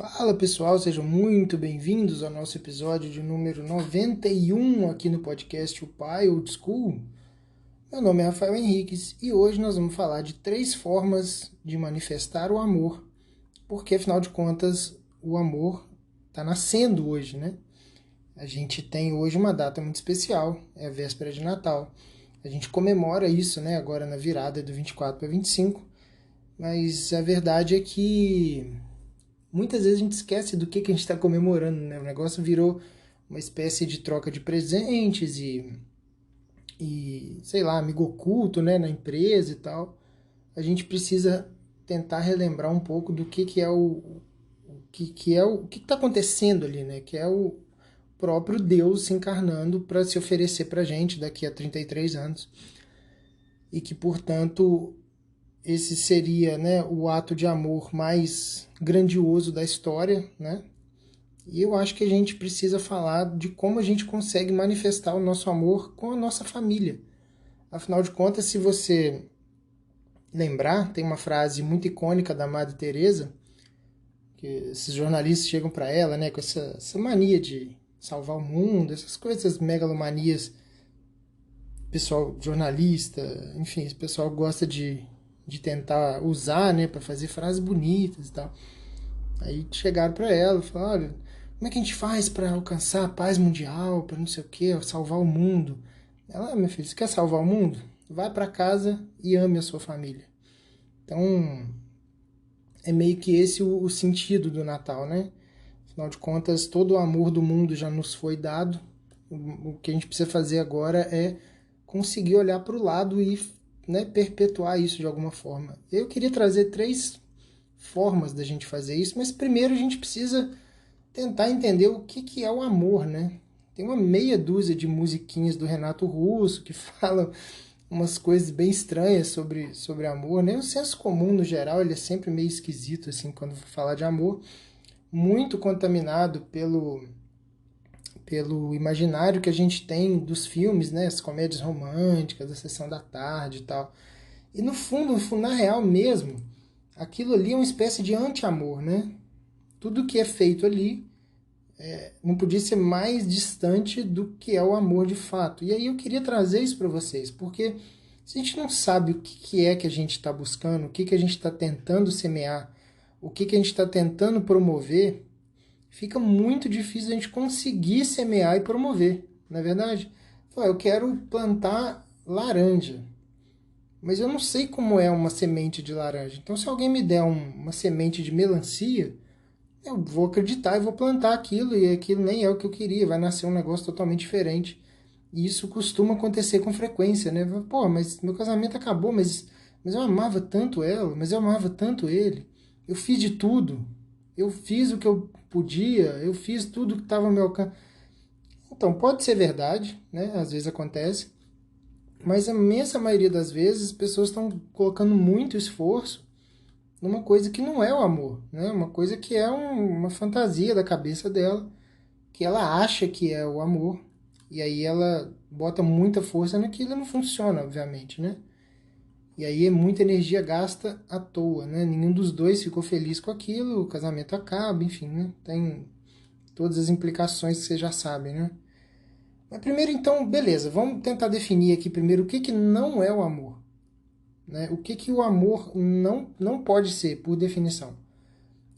Fala pessoal, sejam muito bem-vindos ao nosso episódio de número 91 aqui no podcast O Pai Old School. Meu nome é Rafael Henriques e hoje nós vamos falar de 3 formas de manifestar o amor, porque afinal de contas o amor está nascendo hoje, né? A gente tem hoje uma data muito especial, é a véspera de Natal. A gente comemora isso, né, agora na virada do 24 para 25, mas a verdade é que muitas vezes a gente esquece do que a gente está comemorando, né? O negócio virou uma espécie de troca de presentes e sei lá, amigo oculto, né, na empresa e tal. A gente precisa tentar relembrar um pouco do que é o que está acontecendo ali, né? Que é o próprio Deus se encarnando para se oferecer para a gente daqui a 33 anos. E que, portanto, esse seria, né, o ato de amor mais grandioso da história, né? E eu acho que a gente precisa falar de como a gente consegue manifestar o nosso amor com a nossa família. Afinal de contas, se você lembrar, tem uma frase muito icônica da Madre Teresa, que esses jornalistas chegam para ela, né, com essa mania de salvar o mundo, essas coisas, megalomanias, pessoal jornalista, enfim, esse pessoal gosta de tentar usar, né, para fazer frases bonitas e tal. Aí chegaram para ela, falaram, olha, como é que a gente faz para alcançar a paz mundial, para não sei o que, salvar o mundo? Ela, meu filho, você quer salvar o mundo? Vai para casa e ame a sua família. Então, é meio que esse o sentido do Natal, né? Afinal de contas, todo o amor do mundo já nos foi dado. O que a gente precisa fazer agora é conseguir olhar para o lado e, né, perpetuar isso de alguma forma. Eu queria trazer 3 formas da gente fazer isso, mas primeiro a gente precisa tentar entender o que é o amor, né? Tem uma meia dúzia de musiquinhas do Renato Russo que falam umas coisas bem estranhas sobre amor, né? O senso comum, no geral, ele é sempre meio esquisito, assim, quando falar de amor. Muito contaminado pelo imaginário que a gente tem dos filmes, né? As comédias românticas, a Sessão da Tarde e tal. E no fundo, na real mesmo, aquilo ali é uma espécie de anti-amor, né? Tudo que é feito ali não podia ser mais distante do que é o amor de fato. E aí eu queria trazer isso para vocês, porque se a gente não sabe o que é que a gente está buscando, o que a gente está tentando semear, o que a gente está tentando promover, fica muito difícil a gente conseguir semear e promover, não é verdade? Eu quero plantar laranja, mas eu não sei como é uma semente de laranja. Então, se alguém me der uma semente de melancia, eu vou acreditar e vou plantar aquilo, e aquilo nem é o que eu queria, vai nascer um negócio totalmente diferente. E isso costuma acontecer com frequência, né? Pô, mas meu casamento acabou, mas eu amava tanto ela, mas eu amava tanto ele. Eu fiz de tudo. Eu fiz o que eu podia, eu fiz tudo que estava ao meu alcance. Então, pode ser verdade, né? Às vezes acontece, mas a imensa maioria das vezes as pessoas estão colocando muito esforço numa coisa que não é o amor, né? Uma coisa que é uma fantasia da cabeça dela, que ela acha que é o amor, e aí ela bota muita força naquilo e não funciona, obviamente, né? E aí é muita energia gasta à toa, né? Nenhum dos dois ficou feliz com aquilo, o casamento acaba, enfim, né? Tem todas as implicações que você já sabe, né? Mas primeiro, então, beleza, vamos tentar definir aqui primeiro o que não é o amor. Né? O que o amor não pode ser, por definição?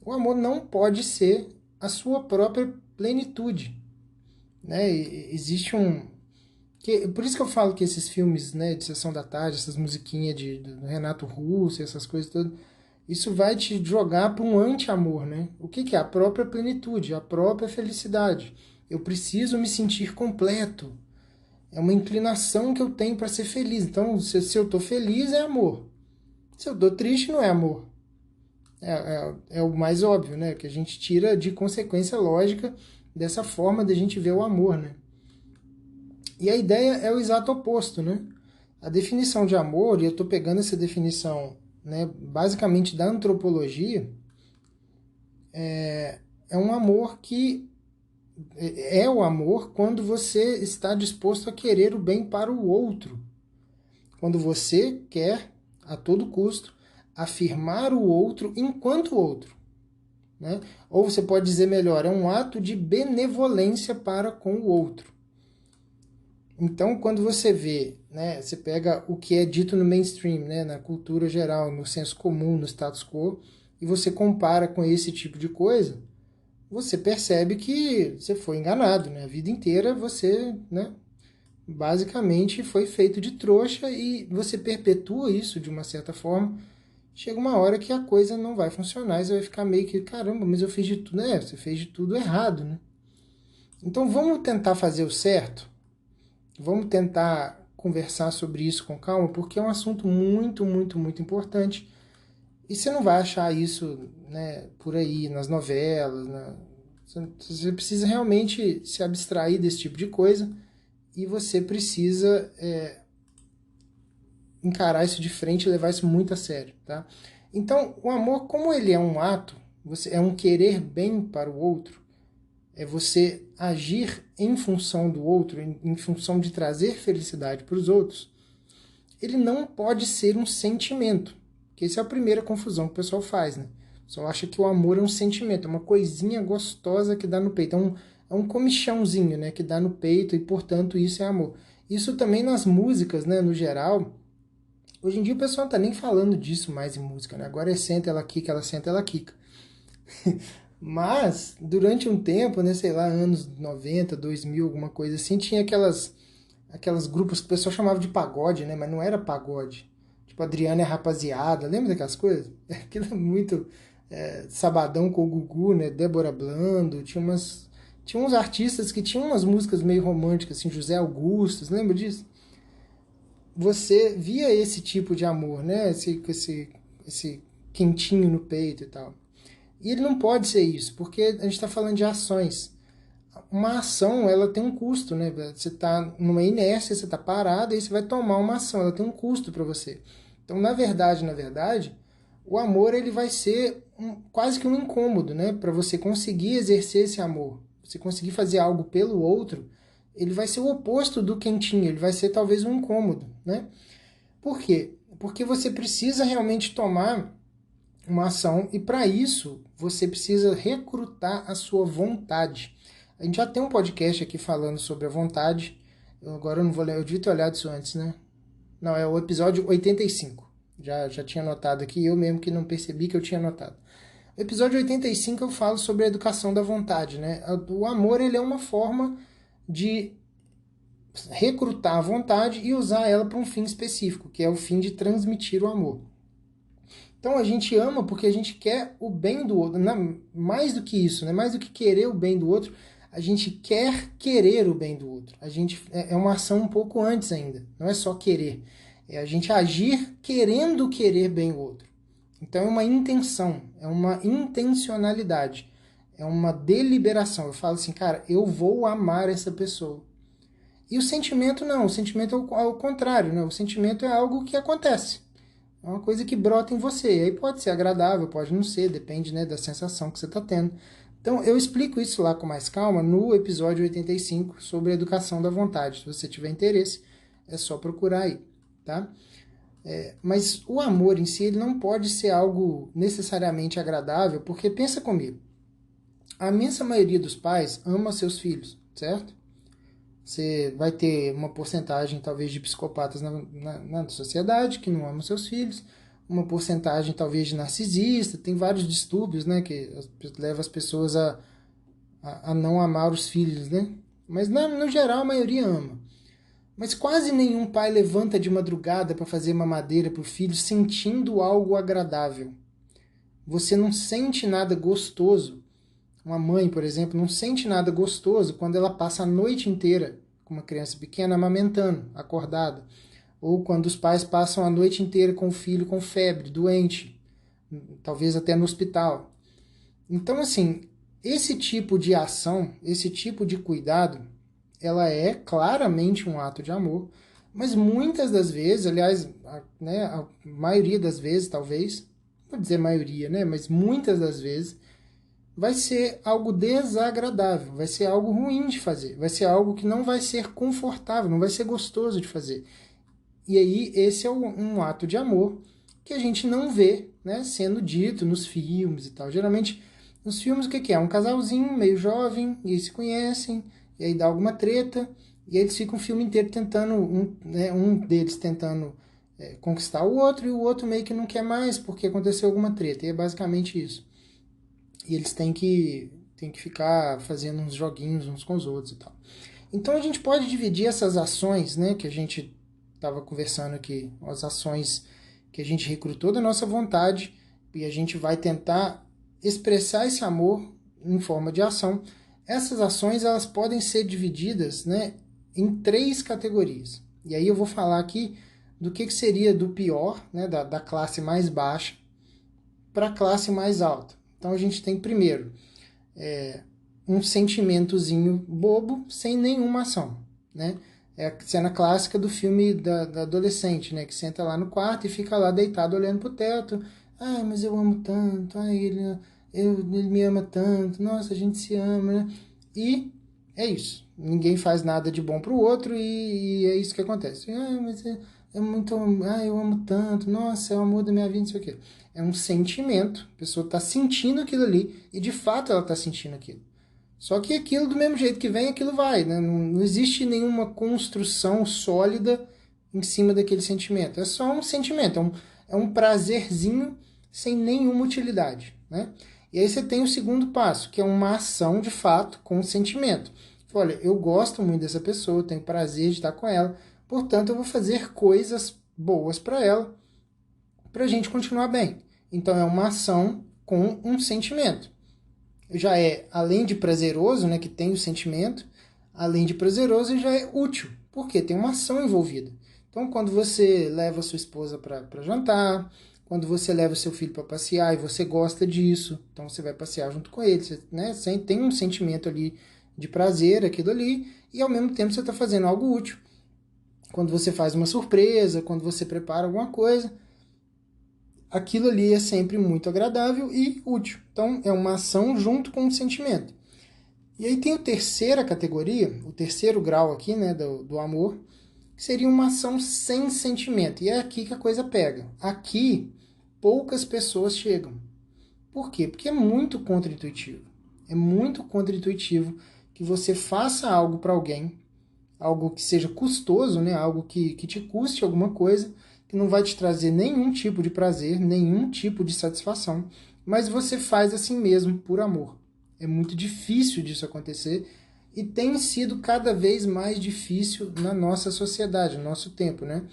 O amor não pode ser a sua própria plenitude. Né? Existe por isso que eu falo que esses filmes, né, de Sessão da Tarde, essas musiquinhas do Renato Russo, essas coisas todas, isso vai te jogar para um anti-amor. Né? O que é? A própria plenitude, a própria felicidade. Eu preciso me sentir completo. É uma inclinação que eu tenho para ser feliz. Então, se eu estou feliz, é amor. Se eu estou triste, não é amor. É o mais óbvio, né? Que a gente tira de consequência lógica dessa forma de a gente ver o amor, né? E a ideia é o exato oposto, né? A definição de amor, e eu estou pegando essa definição, né, basicamente da antropologia, é um amor que é o amor quando você está disposto a querer o bem para o outro. Quando você quer, a todo custo, afirmar o outro enquanto outro. né? Ou você pode dizer melhor, é um ato de benevolência para com o outro. Então, quando você vê, né, você pega o que é dito no mainstream, né, na cultura geral, no senso comum, no status quo, e você compara com esse tipo de coisa, você percebe que você foi enganado, né? A vida inteira você, né, basicamente foi feito de trouxa e você perpetua isso de uma certa forma. Chega uma hora que a coisa não vai funcionar e você vai ficar meio que, caramba, mas eu fiz de tudo, né? Você fez de tudo errado, né? Então vamos tentar fazer o certo? Vamos tentar conversar sobre isso com calma, porque é um assunto muito, muito, muito importante. E você não vai achar isso, né, por aí, nas novelas. Você precisa realmente se abstrair desse tipo de coisa e você precisa encarar isso de frente e levar isso muito a sério, tá? Então, o amor, como ele é um ato, é um querer bem para o outro, é você agir em função do outro, em função de trazer felicidade para os outros, ele não pode ser um sentimento, que essa é a primeira confusão que o pessoal faz, né? O pessoal acha que o amor é um sentimento, é uma coisinha gostosa que dá no peito, é um comichãozinho, né, que dá no peito e, portanto, isso é amor. Isso também nas músicas, né, no geral. Hoje em dia o pessoal não tá nem falando disso mais em música, né? Agora é senta, ela quica, ela senta, ela quica. Mas, durante um tempo, né, sei lá, anos 90, 2000, alguma coisa assim, tinha aquelas grupos que o pessoal chamava de pagode, né? Mas não era pagode. Tipo, Adriana e a Rapaziada, lembra daquelas coisas? Aquilo é muito Sabadão com o Gugu, né? Débora Blando, tinha uns artistas que tinham umas músicas meio românticas, assim, José Augusto, você lembra disso? Você via esse tipo de amor, né? Esse quentinho no peito e tal. E ele não pode ser isso, porque a gente está falando de ações. Uma ação, ela tem um custo, né? Você está numa inércia, você está parado, e você vai tomar uma ação, ela tem um custo para você. Então, na verdade, o amor ele vai ser quase que um incômodo, né? Para você conseguir exercer esse amor, você conseguir fazer algo pelo outro, ele vai ser o oposto do quentinho, ele vai ser talvez um incômodo, né? Por quê? Porque você precisa realmente tomar uma ação e para isso você precisa recrutar a sua vontade. A gente já tem um podcast aqui falando sobre a vontade. Agora eu não vou ler, eu devia ter olhado isso antes, né? Não, é o episódio 85. Já tinha anotado aqui, eu mesmo que não percebi que eu tinha anotado. No episódio 85 eu falo sobre a educação da vontade, né? O amor ele é uma forma de recrutar a vontade e usar ela para um fim específico, que é o fim de transmitir o amor. Então a gente ama porque a gente quer o bem do outro. Mais do que isso, né? Mais do que querer o bem do outro, a gente quer querer o bem do outro. A gente é uma ação um pouco antes ainda. Não é só querer. É a gente agir querendo querer bem o outro. Então é uma intenção, é uma intencionalidade, é uma deliberação. Eu falo assim, cara, eu vou amar essa pessoa. E o sentimento não, o sentimento é ao contrário, né? O sentimento é algo que acontece. É uma coisa que brota em você. E aí pode ser agradável, pode não ser, depende, né, da sensação que você está tendo. Então eu explico isso lá com mais calma no episódio 85 sobre a educação da vontade. Se você tiver interesse, é só procurar aí, tá? Mas o amor em si ele não pode ser algo necessariamente agradável, porque pensa comigo. A imensa maioria dos pais ama seus filhos, certo? Você vai ter uma porcentagem, talvez, de psicopatas na sociedade que não amam seus filhos, uma porcentagem, talvez, de narcisista, tem vários distúrbios, né, que levam as pessoas a não amar os filhos, né? Mas, no geral, a maioria ama. Mas quase nenhum pai levanta de madrugada para fazer mamadeira para o filho sentindo algo agradável. Você não sente nada gostoso. Uma mãe, por exemplo, não sente nada gostoso quando ela passa a noite inteira com uma criança pequena amamentando, acordada. Ou quando os pais passam a noite inteira com o filho com febre, doente, talvez até no hospital. Então, assim, esse tipo de ação, esse tipo de cuidado, ela é claramente um ato de amor, mas muitas das vezes, aliás, a maioria das vezes, talvez, não vou dizer maioria, né, mas muitas das vezes, vai ser algo desagradável, vai ser algo ruim de fazer, vai ser algo que não vai ser confortável, não vai ser gostoso de fazer. E aí esse é um ato de amor que a gente não vê, né, sendo dito nos filmes e tal. Geralmente Nos filmes, o que que é? Um casalzinho meio jovem, e eles se conhecem, e aí dá alguma treta, e aí eles ficam o filme inteiro tentando, um deles tentando conquistar o outro, e o outro meio que não quer mais, porque aconteceu alguma treta, e é basicamente isso. E eles têm que ficar fazendo uns joguinhos uns com os outros e tal. Então a gente pode dividir essas ações, né, que a gente estava conversando aqui, as ações que a gente recrutou da nossa vontade, e a gente vai tentar expressar esse amor em forma de ação. Essas ações elas podem ser divididas, né, em 3 categorias. E aí eu vou falar aqui do que seria do pior, né, da classe mais baixa para a classe mais alta. Então a gente tem primeiro um sentimentozinho bobo sem nenhuma ação, né? É a cena clássica do filme da adolescente, né? Que senta lá no quarto e fica lá deitado olhando pro teto. Ai, mas eu amo tanto. Ai, ele me ama tanto. Nossa, a gente se ama, né? E é isso. Ninguém faz nada de bom pro outro e é isso que acontece. Ai, mas é muito... Ai, eu amo tanto. Nossa, é o amor da minha vida, não sei o quê. É um sentimento. A pessoa tá sentindo aquilo ali e de fato ela tá sentindo aquilo. Só que aquilo, do mesmo jeito que vem, aquilo vai, né? Não existe nenhuma construção sólida em cima daquele sentimento. É só um sentimento, é um prazerzinho sem nenhuma utilidade, né? E aí você tem o segundo passo, que é uma ação de fato com o sentimento. Olha, eu gosto muito dessa pessoa, eu tenho prazer de estar com ela, portanto eu vou fazer coisas boas para ela, para a gente continuar bem. Então é uma ação com um sentimento. Já é, além de prazeroso, né, que tem o sentimento, além de prazeroso, já é útil, porque tem uma ação envolvida. Então, quando você leva a sua esposa para jantar, quando você leva o seu filho para passear e você gosta disso, então você vai passear junto com ele, você, né, tem um sentimento ali de prazer, aquilo ali, e ao mesmo tempo você está fazendo algo útil. Quando você faz uma surpresa, quando você prepara alguma coisa, aquilo ali é sempre muito agradável e útil. Então, é uma ação junto com um sentimento. E aí tem a terceira categoria, o terceiro grau aqui, né, do amor, que seria uma ação sem sentimento. E é aqui que a coisa pega. Aqui, poucas pessoas chegam. Por quê? Porque é muito contraintuitivo. É muito contraintuitivo que você faça algo para alguém, algo que seja custoso, né, algo que te custe alguma coisa, que não vai te trazer nenhum tipo de prazer, nenhum tipo de satisfação, mas você faz assim mesmo, por amor. É muito difícil disso acontecer e tem sido cada vez mais difícil na nossa sociedade, no nosso tempo, né?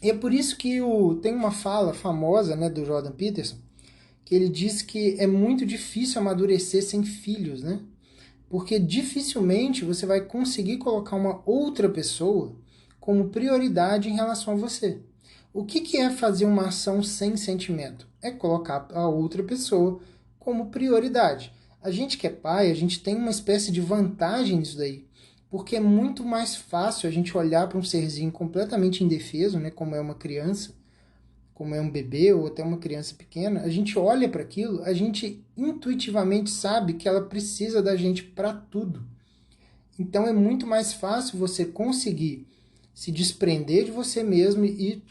E é por isso que tem uma fala famosa, né, do Jordan Peterson, que ele diz que é muito difícil amadurecer sem filhos, né? Porque dificilmente você vai conseguir colocar uma outra pessoa como prioridade em relação a você. O que é fazer uma ação sem sentimento? É colocar a outra pessoa como prioridade. A gente que é pai, a gente tem uma espécie de vantagem nisso daí, porque é muito mais fácil a gente olhar para um serzinho completamente indefeso, né, como é uma criança, como é um bebê ou até uma criança pequena, a gente olha para aquilo, a gente intuitivamente sabe que ela precisa da gente para tudo. Então é muito mais fácil você conseguir se desprender de você mesmo e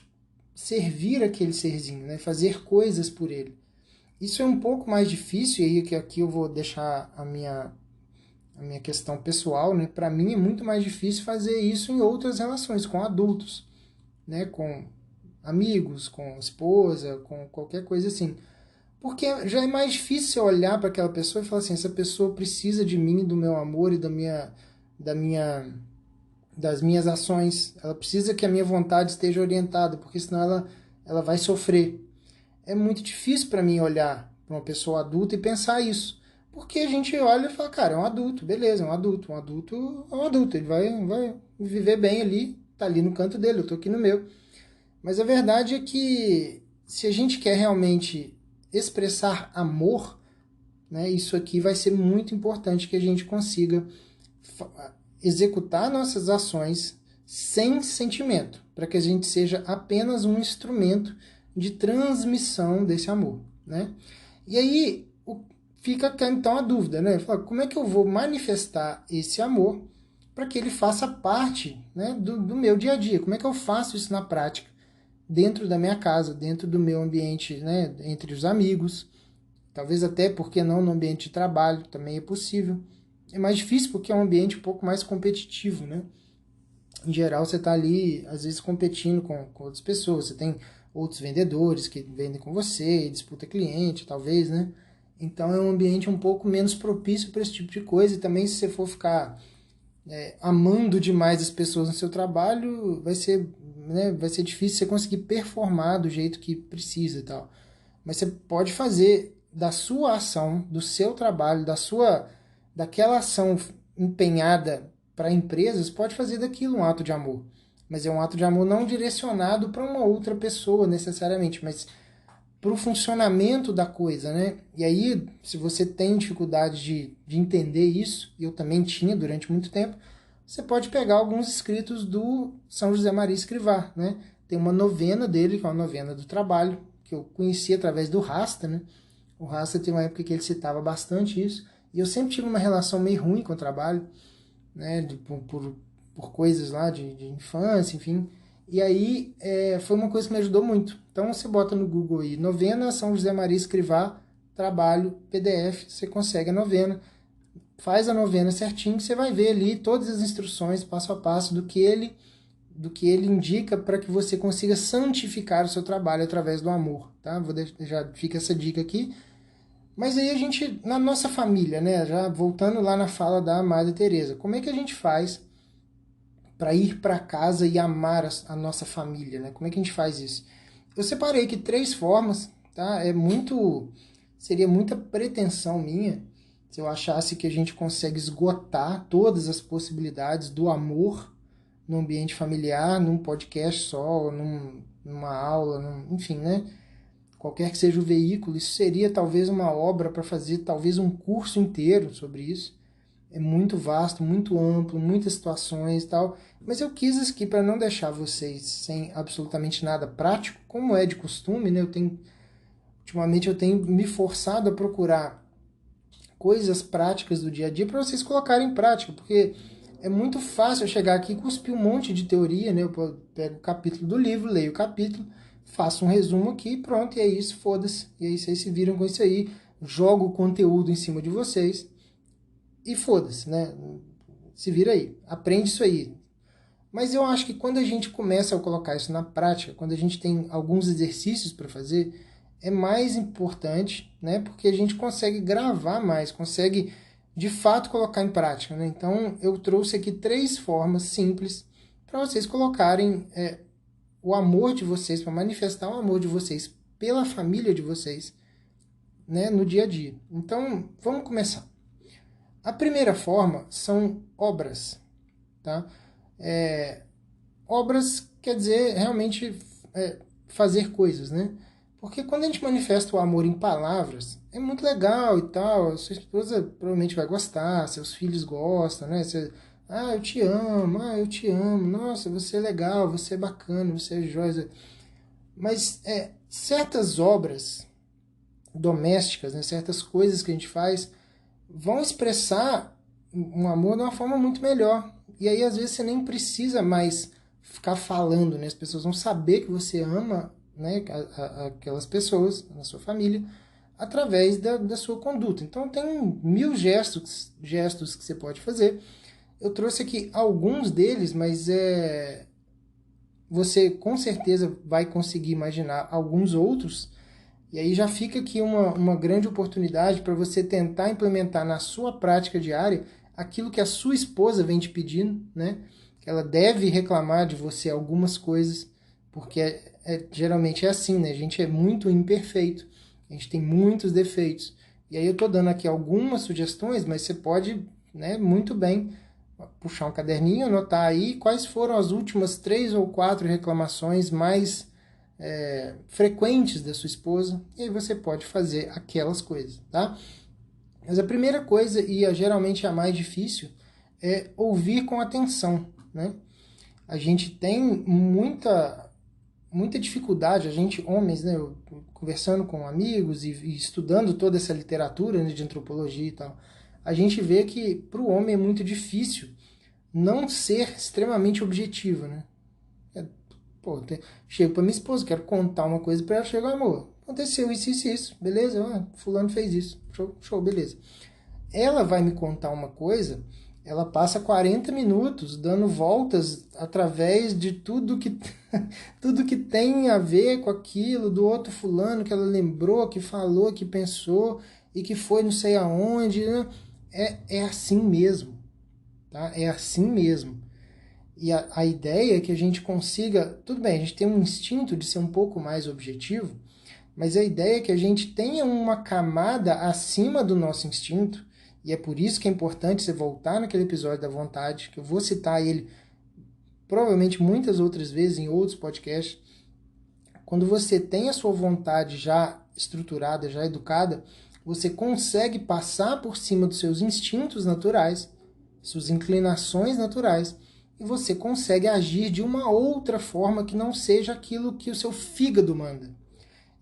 servir aquele serzinho, né? Fazer coisas por ele. Isso é um pouco mais difícil, e aí que aqui eu vou deixar a minha questão pessoal, né? Para mim é muito mais difícil fazer isso em outras relações, com adultos, né? Com amigos, com esposa, com qualquer coisa assim. Porque já é mais difícil olhar para aquela pessoa e falar assim, essa pessoa precisa de mim, do meu amor e da minha, das minhas ações. Ela precisa que a minha vontade esteja orientada, porque senão ela vai sofrer. É muito difícil para mim olhar para uma pessoa adulta e pensar isso. Porque a gente olha e fala, cara, é um adulto, beleza, é um adulto. Um adulto é um adulto, ele vai viver bem ali, tá ali no canto dele, eu tô aqui no meu. Mas a verdade é que se a gente quer realmente expressar amor, né, isso aqui vai ser muito importante que a gente consiga executar nossas ações sem sentimento, para que a gente seja apenas um instrumento de transmissão desse amor, né? E aí fica então a dúvida, né? Fala, como é que eu vou manifestar esse amor para que ele faça parte, né, do meu dia a dia? Como é que eu faço isso na prática? Dentro da minha casa, dentro do meu ambiente, né, entre os amigos, Talvez até, porque não, no ambiente de trabalho, também é possível. É mais difícil porque é um ambiente um pouco mais competitivo, né? Em geral, você está ali, às vezes, competindo com outras pessoas. Você tem outros vendedores que vendem com você, e disputa cliente, talvez, né? Então, é um ambiente um pouco menos propício para esse tipo de coisa. E também, se você for ficar amando demais as pessoas no seu trabalho, vai ser difícil você conseguir performar do jeito que precisa e tal. Mas você pode fazer da sua ação, do seu trabalho, daquela ação empenhada para empresas, pode fazer daquilo um ato de amor. Mas é um ato de amor não direcionado para uma outra pessoa necessariamente, mas para o funcionamento da coisa, né? E aí, se você tem dificuldade de entender isso, e eu também tinha durante muito tempo, você pode pegar alguns escritos do São José Maria Escrivá, né? Tem uma novena dele, que é uma novena do trabalho, que eu conheci através do Rasta, né? O Rasta tem uma época que ele citava bastante isso, e eu sempre tive uma relação meio ruim com o trabalho, né? Por coisas lá de infância, enfim. E aí foi uma coisa que me ajudou muito. Então você bota no Google aí, novena São José Maria Escrivá, trabalho, PDF, você consegue a novena, faz a novena certinho, você vai ver ali todas as instruções, passo a passo, do que ele indica para que você consiga santificar o seu trabalho através do amor, tá? Já fica essa dica aqui. Mas aí a gente, na nossa família, né, já voltando lá na fala da Madre Teresa, como é que a gente faz para ir para casa e amar a nossa família, né? Como é que a gente faz isso? Eu separei aqui 3 formas, tá? Seria muita pretensão minha se eu achasse que a gente consegue esgotar todas as possibilidades do amor no ambiente familiar, num podcast só, numa aula, enfim, né? Qualquer que seja o veículo, isso seria talvez uma obra para fazer talvez um curso inteiro sobre isso. É muito vasto, muito amplo, muitas situações e tal. Mas eu quis aqui para não deixar vocês sem absolutamente nada prático, como é de costume, né? Ultimamente eu tenho me forçado a procurar coisas práticas do dia a dia para vocês colocarem em prática, porque é muito fácil eu chegar aqui e cuspir um monte de teoria, né? Eu pego o capítulo do livro, leio o capítulo, faço um resumo aqui, pronto, e é isso, foda-se. E aí vocês se viram com isso aí, jogo o conteúdo em cima de vocês e foda-se, né? Se vira aí, aprende isso aí. Mas eu acho que quando a gente começa a colocar isso na prática, quando a gente tem alguns exercícios para fazer, é mais importante, né? Porque a gente consegue gravar mais, consegue de fato colocar em prática, né? Então eu trouxe aqui 3 formas simples para vocês colocarem o amor de vocês, para manifestar o amor de vocês pela família de vocês, né? No dia a dia. Então vamos começar. A primeira forma são obras, tá? Obras quer dizer realmente fazer coisas, né? Porque quando a gente manifesta o amor em palavras, é muito legal e tal, sua esposa provavelmente vai gostar, seus filhos gostam, né? Eu te amo, nossa, você é legal, você é bacana, você é joia. Mas certas obras domésticas, né? Certas coisas que a gente faz, vão expressar um amor de uma forma muito melhor. E aí, às vezes, você nem precisa mais ficar falando, né? As pessoas vão saber que você ama, né, aquelas pessoas na sua família através da sua conduta. Então, tem 1000 gestos que você pode fazer. Eu trouxe aqui alguns deles, mas você com certeza vai conseguir imaginar alguns outros. E aí já fica aqui uma grande oportunidade para você tentar implementar na sua prática diária aquilo que a sua esposa vem te pedindo, né? Que ela deve reclamar de você algumas coisas, porque geralmente é assim, né? A gente é muito imperfeito, a gente tem muitos defeitos. E aí eu estou dando aqui algumas sugestões, mas você pode, né, muito bem puxar um caderninho, anotar aí quais foram as últimas 3 ou 4 reclamações mais frequentes da sua esposa, e aí você pode fazer aquelas coisas, tá? Mas a primeira coisa, e geralmente a mais difícil, é ouvir com atenção, né? A gente tem muita dificuldade, a gente, homens, né, conversando com amigos e estudando toda essa literatura, né, de antropologia e tal, a gente vê que para o homem é muito difícil não ser extremamente objetivo, né? Pô, chego pra minha esposa, quero contar uma coisa pra ela, chego, amor, aconteceu isso, isso, isso, beleza? Fulano fez isso, show, show, beleza. Ela vai me contar uma coisa, ela passa 40 minutos dando voltas através de tudo que tudo que tem a ver com aquilo, do outro fulano que ela lembrou, que falou, que pensou e que foi não sei aonde, né? É assim mesmo, tá? É assim mesmo. E a ideia é que a gente consiga, tudo bem, a gente tem um instinto de ser um pouco mais objetivo, mas a ideia é que a gente tenha uma camada acima do nosso instinto, e é por isso que é importante você voltar naquele episódio da vontade, que eu vou citar ele provavelmente muitas outras vezes em outros podcasts. Quando você tem a sua vontade já estruturada, já educada, você consegue passar por cima dos seus instintos naturais, suas inclinações naturais, e você consegue agir de uma outra forma que não seja aquilo que o seu fígado manda.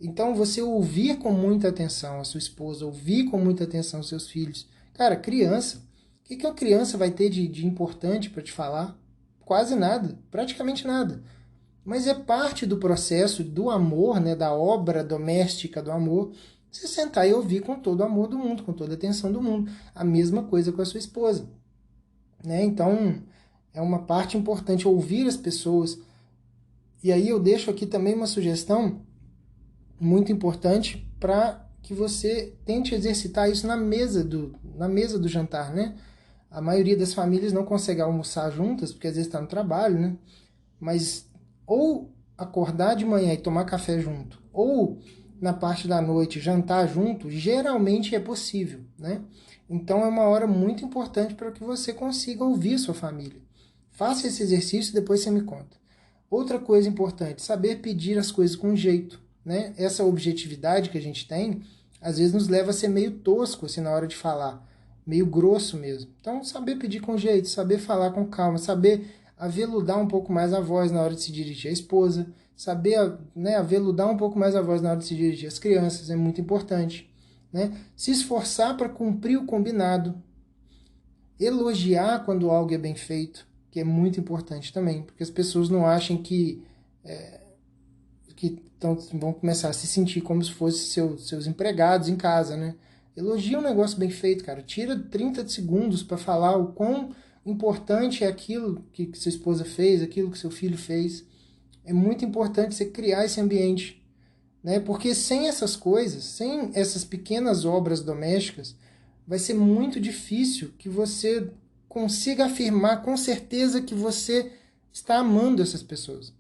Então, você ouvir com muita atenção a sua esposa, ouvir com muita atenção os seus filhos. Cara, criança, o que uma criança vai ter de importante para te falar? Quase nada, praticamente nada. Mas é parte do processo do amor, né, da obra doméstica do amor, você sentar e ouvir com todo o amor do mundo, com toda a atenção do mundo. A mesma coisa com a sua esposa. Né? Então, é uma parte importante ouvir as pessoas. E aí eu deixo aqui também uma sugestão muito importante para que você tente exercitar isso na mesa do jantar, né? A maioria das famílias não consegue almoçar juntas, porque às vezes está no trabalho, né? Mas ou acordar de manhã e tomar café junto, ou na parte da noite jantar junto, geralmente é possível, né? Então é uma hora muito importante para que você consiga ouvir sua família. Faça esse exercício e depois você me conta. Outra coisa importante, saber pedir as coisas com jeito, né? Essa objetividade que a gente tem, às vezes nos leva a ser meio tosco assim na hora de falar, meio grosso mesmo. Então, saber pedir com jeito, saber falar com calma, saber aveludar um pouco mais a voz na hora de se dirigir à esposa, saber, né, aveludar um pouco mais a voz na hora de se dirigir às crianças, é muito importante. Né? Se esforçar para cumprir o combinado, elogiar quando algo é bem feito, que é muito importante também, porque as pessoas não achem que vão começar a se sentir como se fossem seus empregados em casa, né? Elogia um negócio bem feito, cara. Tira 30 segundos para falar o quão importante é aquilo que sua esposa fez, aquilo que seu filho fez. É muito importante você criar esse ambiente, né? Porque sem essas coisas, sem essas pequenas obras domésticas, vai ser muito difícil que você consiga afirmar com certeza que você está amando essas pessoas.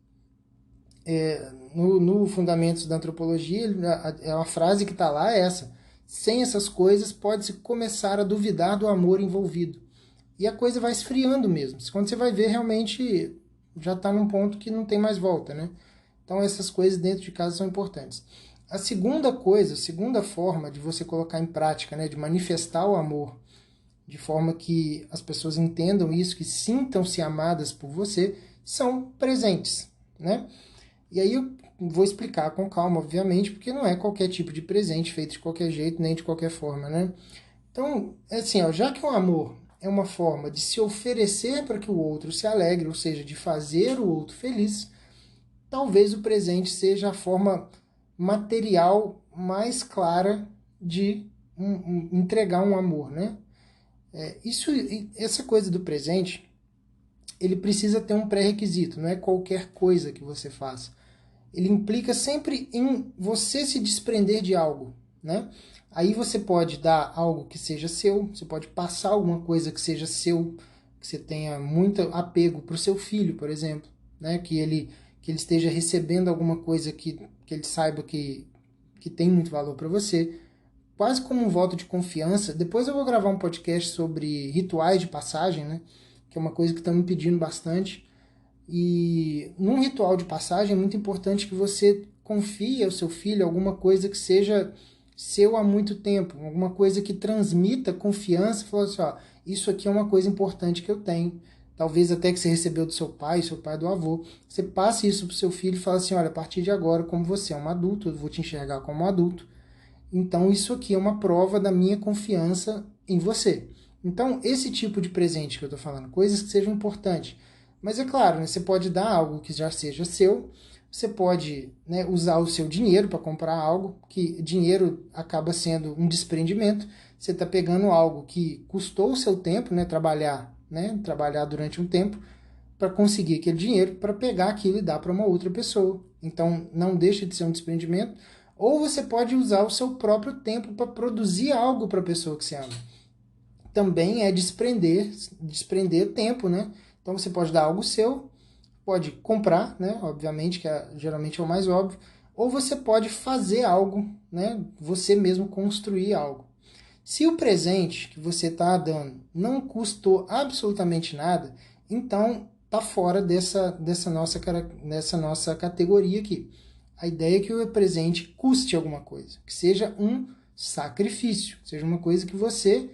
No Fundamentos da Antropologia, a frase que está lá é essa: sem essas coisas pode-se começar a duvidar do amor envolvido. E a coisa vai esfriando mesmo. Quando você vai ver, realmente já está num ponto que não tem mais volta, né? Então essas coisas dentro de casa são importantes. A segunda coisa, a segunda forma de você colocar em prática, né, de manifestar o amor, de forma que as pessoas entendam isso, que sintam-se amadas por você, são presentes, né? E aí eu vou explicar com calma, obviamente, porque não é qualquer tipo de presente feito de qualquer jeito, nem de qualquer forma, né? Então, assim, ó, já que o amor é uma forma de se oferecer para que o outro se alegre, ou seja, de fazer o outro feliz, talvez o presente seja a forma material mais clara de entregar um amor, né? Essa coisa do presente, ele precisa ter um pré-requisito, não é qualquer coisa que você faça. Ele implica sempre em você se desprender de algo, né? Aí você pode dar algo que seja seu, você pode passar alguma coisa que seja seu, que você tenha muito apego para o seu filho, por exemplo, né? Que ele esteja recebendo alguma coisa que ele saiba que tem muito valor para você, quase como um voto de confiança. Depois eu vou gravar um podcast sobre rituais de passagem, né? Que é uma coisa que estão me pedindo bastante. E num ritual de passagem é muito importante que você confie ao seu filho alguma coisa que seja seu há muito tempo, alguma coisa que transmita confiança, falou assim, ó, isso aqui é uma coisa importante que eu tenho, talvez até que você recebeu do seu pai do avô, você passe isso para o seu filho e fala assim, olha, a partir de agora, como você é um adulto, eu vou te enxergar como um adulto, então isso aqui é uma prova da minha confiança em você. Então, esse tipo de presente que eu estou falando, coisas que sejam importantes. Mas é claro, né, você pode dar algo que já seja seu, Você pode, né, usar o seu dinheiro para comprar algo, que dinheiro acaba sendo um desprendimento. Você está pegando algo que custou o seu tempo, né, trabalhar durante um tempo, para conseguir aquele dinheiro, para pegar aquilo e dar para uma outra pessoa. Então, não deixa de ser um desprendimento. Ou você pode usar o seu próprio tempo para produzir algo para a pessoa que você ama. Também é desprender tempo, né? Então, você pode dar algo seu, pode comprar, né? Obviamente, que geralmente é o mais óbvio. Ou você pode fazer algo, né? Você mesmo construir algo. Se o presente que você está dando não custou absolutamente nada, então está fora dessa nossa categoria aqui. A ideia é que o presente custe alguma coisa, que seja um sacrifício, seja uma coisa que você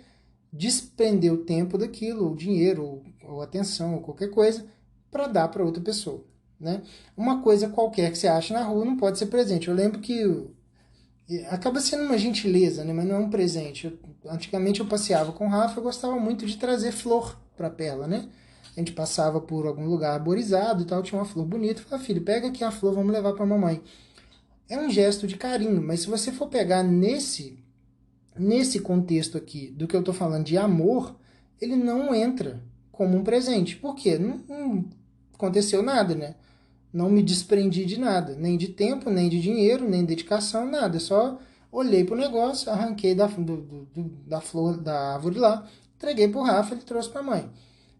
despendeu tempo daquilo, ou dinheiro, ou atenção, ou qualquer coisa, para dar para outra pessoa. Né? Uma coisa qualquer que você acha na rua não pode ser presente. Eu lembro que acaba sendo uma gentileza, né? Mas não é um presente. Antigamente eu passeava com o Rafa, eu gostava muito de trazer flor para Perla, né? A gente passava por algum lugar arborizado e tal, tinha uma flor bonita. Eu falei, filho, pega aqui a flor, vamos levar para a mamãe. É um gesto de carinho, mas se você for pegar nesse contexto aqui do que eu estou falando de amor, ele não entra como um presente. Por quê? Não aconteceu nada, né? Não me desprendi de nada, nem de tempo, nem de dinheiro, nem de dedicação, nada. Eu só olhei pro negócio, arranquei da flor da árvore lá, entreguei pro Rafa, ele trouxe pra mãe.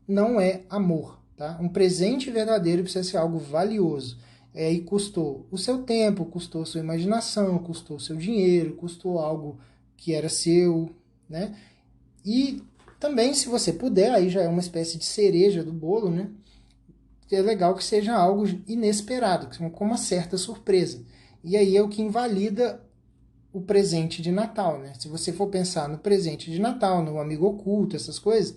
Não é amor, tá? Um presente verdadeiro precisa ser algo valioso. E custou o seu tempo, custou a sua imaginação, custou o seu dinheiro, custou algo que era seu, né? E também, se você puder, aí já é uma espécie de cereja do bolo, né? É legal que seja algo inesperado, com uma certa surpresa. E aí é o que invalida o presente de Natal, né? Se você for pensar no presente de Natal, no amigo oculto, essas coisas,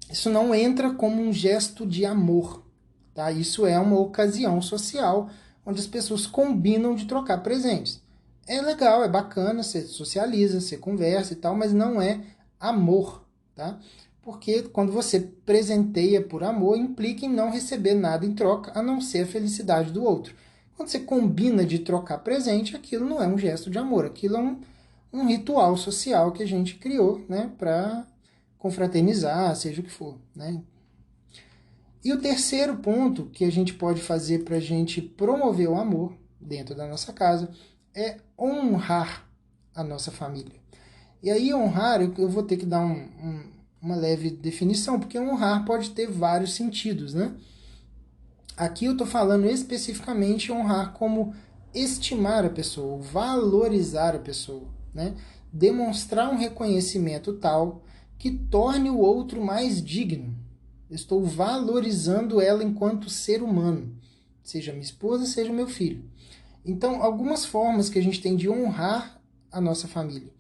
isso não entra como um gesto de amor, tá? Isso é uma ocasião social onde as pessoas combinam de trocar presentes. É legal, é bacana, você socializa, você conversa e tal, mas não é amor, tá? Porque quando você presenteia por amor, implica em não receber nada em troca, a não ser a felicidade do outro. Quando você combina de trocar presente, aquilo não é um gesto de amor, aquilo é um ritual social que a gente criou, né, para confraternizar, seja o que for, né? E o terceiro ponto que a gente pode fazer para a gente promover o amor dentro da nossa casa é honrar a nossa família. E aí honrar, eu vou ter que dar uma leve definição, porque honrar pode ter vários sentidos, né? Aqui eu estou falando especificamente honrar como estimar a pessoa, valorizar a pessoa, né? Demonstrar um reconhecimento tal que torne o outro mais digno. Estou valorizando ela enquanto ser humano, seja minha esposa, seja meu filho. Então, algumas formas que a gente tem de honrar a nossa família.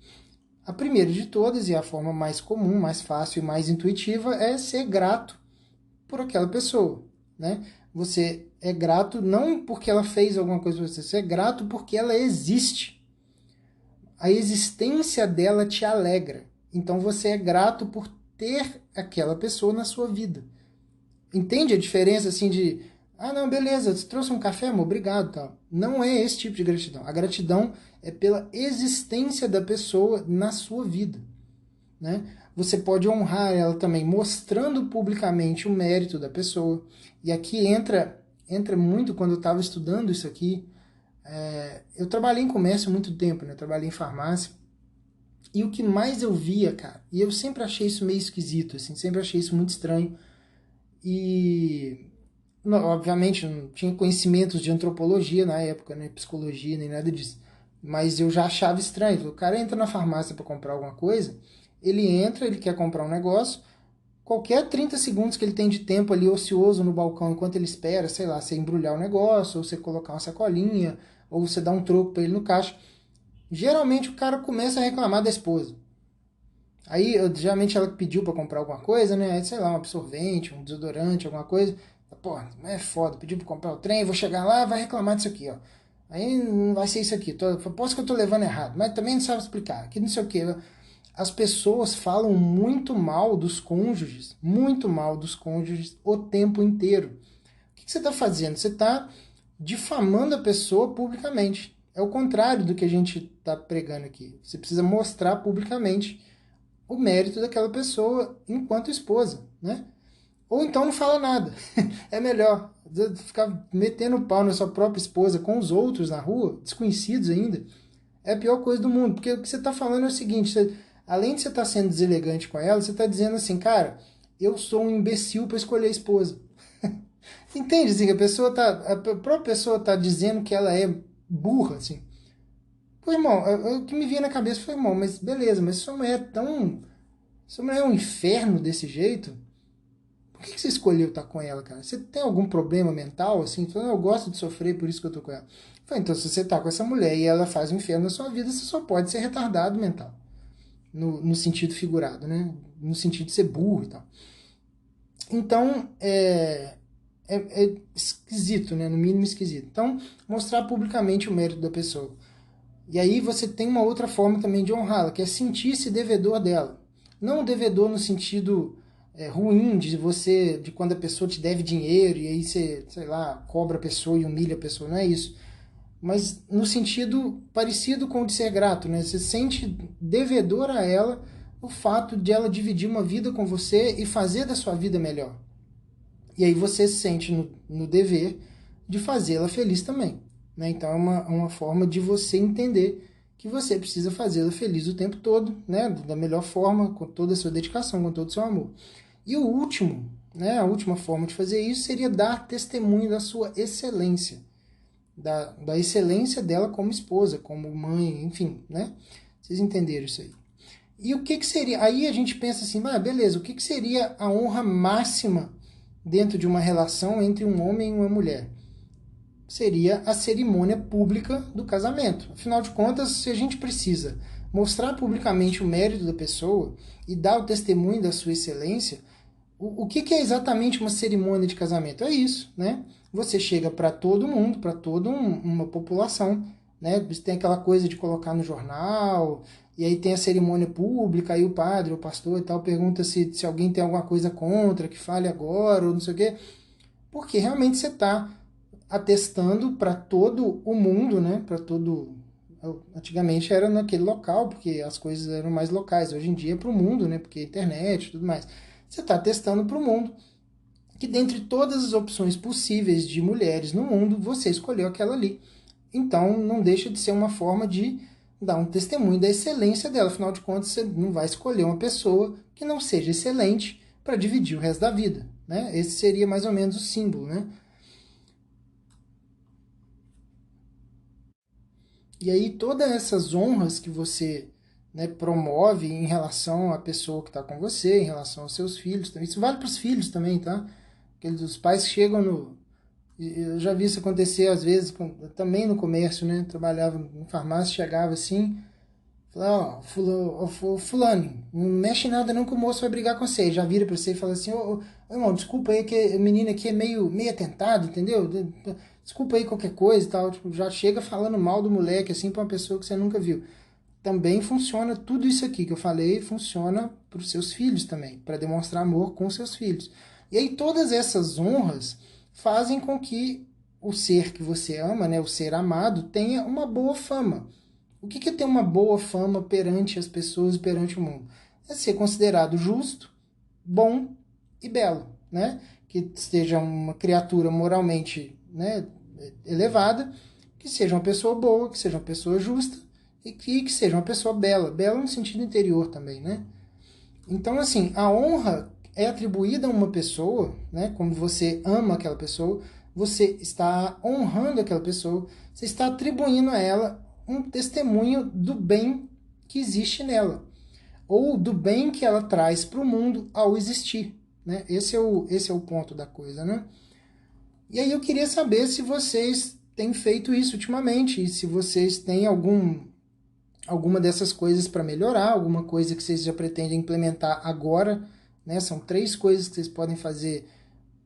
A primeira de todas, e a forma mais comum, mais fácil e mais intuitiva, é ser grato por aquela pessoa, né? Você é grato não porque ela fez alguma coisa para você, você é grato porque ela existe. A existência dela te alegra. Então você é grato por ter aquela pessoa na sua vida. Entende a diferença assim de, ah, não, beleza, você trouxe um café, amor, obrigado, tal. Não é esse tipo de gratidão. A gratidão é pela existência da pessoa na sua vida, né? Você pode honrar ela também mostrando publicamente o mérito da pessoa. E aqui entra muito quando eu estava estudando isso aqui. Eu trabalhei em comércio há muito tempo, né? Eu trabalhei em farmácia. E o que mais eu via, cara, e eu sempre achei isso meio esquisito, assim, sempre achei isso muito estranho. E, obviamente, não tinha conhecimentos de antropologia na época, né? Psicologia, nem nada disso. Mas eu já achava estranho. O cara entra na farmácia para comprar alguma coisa, ele entra, ele quer comprar um negócio, qualquer 30 segundos que ele tem de tempo ali ocioso no balcão enquanto ele espera, sei lá, você embrulhar o negócio, ou você colocar uma sacolinha, ou você dar um troco para ele no caixa, geralmente o cara começa a reclamar da esposa. Aí, geralmente ela pediu para comprar alguma coisa, né? Aí, sei lá, um absorvente, um desodorante, alguma coisa. Pô, é foda, pediu para comprar o trem, vou chegar lá, vai reclamar disso aqui, ó. Aí não vai ser isso aqui. Posso que eu tô levando errado, mas também não sabe explicar. Que não sei o que. As pessoas falam muito mal dos cônjuges o tempo inteiro. O que você está fazendo? Você está difamando a pessoa publicamente. É o contrário do que a gente está pregando aqui. Você precisa mostrar publicamente o mérito daquela pessoa enquanto esposa, né? Ou então não fala nada. É melhor ficar metendo o pau na sua própria esposa com os outros na rua, desconhecidos ainda. É a pior coisa do mundo, porque o que você está falando é o seguinte, além de você estar sendo deselegante com ela, você está dizendo assim, cara, eu sou um imbecil para escolher a esposa. Entende? Assim, a própria pessoa está dizendo que ela é burra, assim. Pô, irmão, o que me vinha na cabeça foi, irmão, mas beleza, mas sua mulher é tão... Sua mulher é um inferno desse jeito? Por que você escolheu estar com ela, cara? Você tem algum problema mental, assim? Falando, eu gosto de sofrer, por isso que eu tô com ela. Falei, então, se você tá com essa mulher e ela faz um inferno na sua vida, você só pode ser retardado mental. No sentido figurado, né? No sentido de ser burro e tal. Então, é esquisito, né? No mínimo esquisito. Então, mostrar publicamente o mérito da pessoa. E aí você tem uma outra forma também de honrá-la, que é sentir-se devedor dela. Não devedor no sentido ruim de quando a pessoa te deve dinheiro e aí você, sei lá, cobra a pessoa e humilha a pessoa, não é isso. Mas no sentido parecido com o de ser grato, né? Você sente devedor a ela o fato de ela dividir uma vida com você e fazer da sua vida melhor. E aí você se sente no dever de fazê-la feliz também. Né? Então é uma forma de você entender que você precisa fazê-la feliz o tempo todo, né? Da melhor forma, com toda a sua dedicação, com todo o seu amor. E o último, né? A última forma de fazer isso seria dar testemunho da sua excelência. Da excelência dela como esposa, como mãe, enfim, né? Vocês entenderam isso aí. E o que seria... Aí a gente pensa assim, beleza, o que seria a honra máxima dentro de uma relação entre um homem e uma mulher? Seria a cerimônia pública do casamento. Afinal de contas, se a gente precisa mostrar publicamente o mérito da pessoa e dar o testemunho da sua excelência, o que é exatamente uma cerimônia de casamento? É isso, né? Você chega para todo mundo, para toda uma população, né? Você tem aquela coisa de colocar no jornal, e aí tem a cerimônia pública, aí o padre, o pastor e tal, pergunta se alguém tem alguma coisa contra, que fale agora, ou não sei o quê. Porque realmente você está atestando para todo o mundo, né? Para todo... Antigamente era naquele local, porque as coisas eram mais locais. Hoje em dia é para o mundo, né? Porque internet e tudo mais. Você está testando para o mundo que dentre todas as opções possíveis de mulheres no mundo, você escolheu aquela ali. Então, não deixa de ser uma forma de dar um testemunho da excelência dela. Afinal de contas, você não vai escolher uma pessoa que não seja excelente para dividir o resto da vida. Né? Esse seria mais ou menos o símbolo. Né? E aí, todas essas honras que você promove em relação à pessoa que está com você, em relação aos seus filhos, isso vale para os filhos também, tá? Os pais chegam no... Eu já vi isso acontecer às vezes, também no comércio, né? Trabalhava em farmácia, chegava assim, falava, fulano, não mexe em nada não que o moço vai brigar com você. Já vira pra você e fala assim, irmão, desculpa aí que o menino aqui é meio atentado, entendeu? Desculpa aí qualquer coisa e tal. Tipo, já chega falando mal do moleque, assim, pra uma pessoa que você nunca viu. Também funciona tudo isso aqui que eu falei, funciona para os seus filhos também, para demonstrar amor com seus filhos. E aí todas essas honras fazem com que o ser que você ama, né, o ser amado, tenha uma boa fama. O que é ter uma boa fama perante as pessoas e perante o mundo? É ser considerado justo, bom e belo, né? Que seja uma criatura moralmente, né, elevada, que seja uma pessoa boa, que seja uma pessoa justa e que seja uma pessoa bela. Bela no sentido interior também, né? Então, assim, a honra é atribuída a uma pessoa, né? Como você ama aquela pessoa, você está honrando aquela pessoa, você está atribuindo a ela um testemunho do bem que existe nela, ou do bem que ela traz para o mundo ao existir, né? Esse é o ponto da coisa, né? E aí eu queria saber se vocês têm feito isso ultimamente, e se vocês têm alguma dessas coisas para melhorar, alguma coisa que vocês já pretendem implementar agora, né? São 3 coisas que vocês podem fazer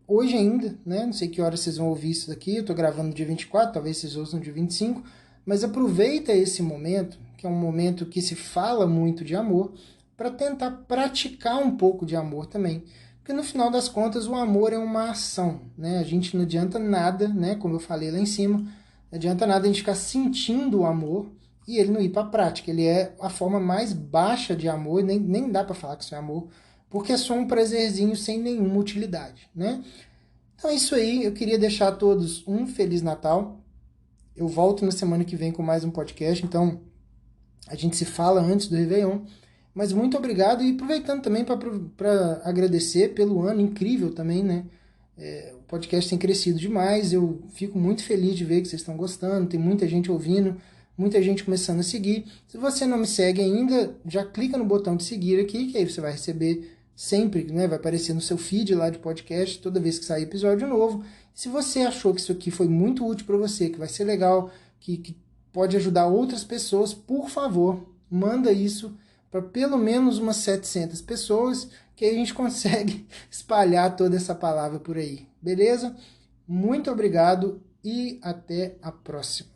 hoje ainda, né? Não sei que hora vocês vão ouvir isso daqui, eu estou gravando no dia 24, talvez vocês ouçam no dia 25, mas aproveita esse momento, que é um momento que se fala muito de amor, para tentar praticar um pouco de amor também. Porque no final das contas o amor é uma ação, né? A gente não adianta nada, né? Como eu falei lá em cima, não adianta nada a gente ficar sentindo o amor e ele não ir para a prática. Ele é a forma mais baixa de amor, nem dá para falar que isso é amor, porque é só um prazerzinho sem nenhuma utilidade, né? Então é isso aí, eu queria deixar a todos um Feliz Natal. Eu volto na semana que vem com mais um podcast, então a gente se fala antes do Réveillon. Mas muito obrigado e aproveitando também para agradecer pelo ano incrível também, né? O podcast tem crescido demais, eu fico muito feliz de ver que vocês estão gostando, tem muita gente ouvindo, muita gente começando a seguir. Se você não me segue ainda, já clica no botão de seguir aqui, que aí você vai receber sempre, né? Vai aparecer no seu feed lá de podcast toda vez que sair episódio novo. Se você achou que isso aqui foi muito útil para você, que vai ser legal, que pode ajudar outras pessoas, por favor, manda isso para pelo menos umas 700 pessoas, que aí a gente consegue espalhar toda essa palavra por aí. Beleza? Muito obrigado e até a próxima.